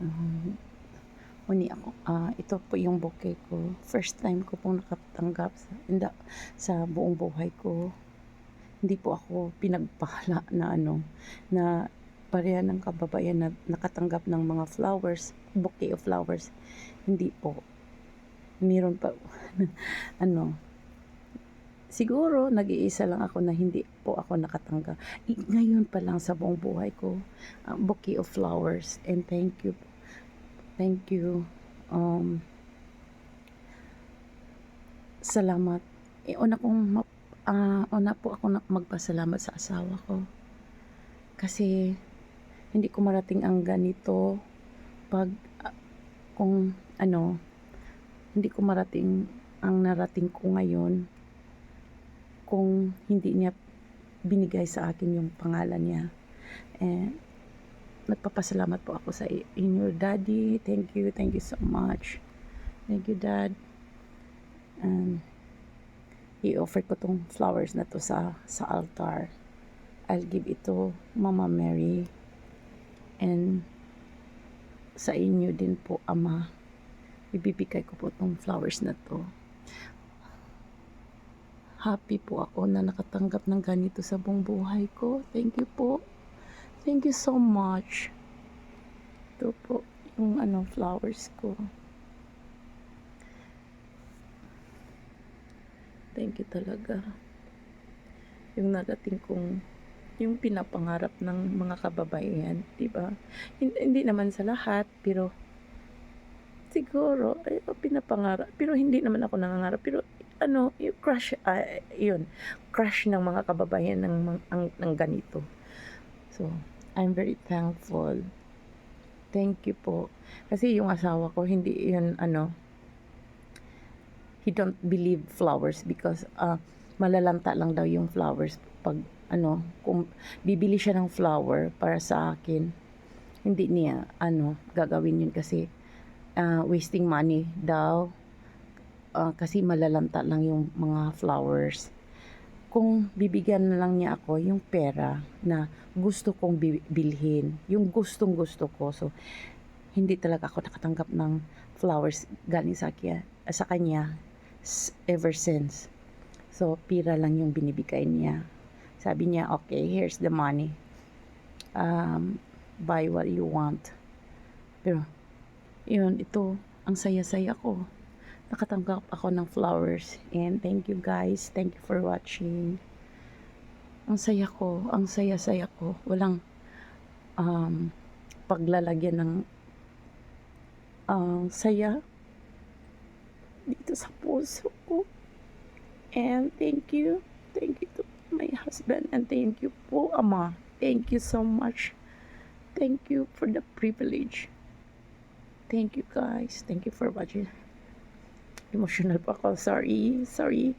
Um, Uni ako, ito po yung bouquet ko. First time ko pong nakatanggap sa buong buhay ko. Hindi po ako pinagpala na na pareha ng kababayan na nakatanggap ng mga flowers, bouquet of flowers. Hindi po. Meron pa ano, siguro nag-iisa lang ako na hindi po ako nakatanggap. Ngayon pa lang sa buong buhay ko, bouquet of flowers. And thank you. Thank you. Salamat. Una po ako magpasalamat sa asawa ko. Kasi hindi ko marating ang ganito pag kung hindi ko marating ang narating ko ngayon kung hindi niya binigay sa akin yung pangalan niya. And nagpapasalamat po ako sa inyo, Daddy. Thank you so much. Thank you, Dad. I-offer ko tong flowers na to sa altar. I'll give it to Mama Mary. And sa inyo din po, Ama. Ibibigay ko po tong flowers na to. Happy po ako na nakatanggap ng ganito sa buong buhay ko. Thank you po. Thank you so much. Ito po yung flowers ko. Thank you talaga. Yung narating kong, yung pinapangarap ng mga kababayan, di ba? Hindi naman sa lahat, pero siguro, pinapangarap. Pero hindi naman ako nangangarap. Pero yung crush, crush ng mga kababayan ng ganito. So, I'm very thankful. Thank you po. Kasi yung asawa ko, hindi yun, he don't believe flowers because malalanta lang daw yung flowers pag kung bibili siya ng flower para sa akin, hindi niya gagawin yun kasi wasting money daw, kasi malalanta lang yung mga flowers. Kung bibigyan na lang niya ako yung pera na gusto kong bilhin, yung gustong gusto ko, so hindi talaga ako nakatanggap ng flowers galing sa kanya ever since. So, pira lang yung binibigay niya. Sabi niya, okay, here's the money. Buy what you want. Pero, ito, ang saya-saya ko. Nakatanggap ako ng flowers. And thank you guys. Thank you for watching. Ang saya-saya ko. Walang paglalagyan ng saya dito sa puso ko. And thank you to my husband, and thank you po, Ama. Thank you so much. Thank you for the privilege. Thank you guys. Thank you for watching. Emotional po ako. Sorry.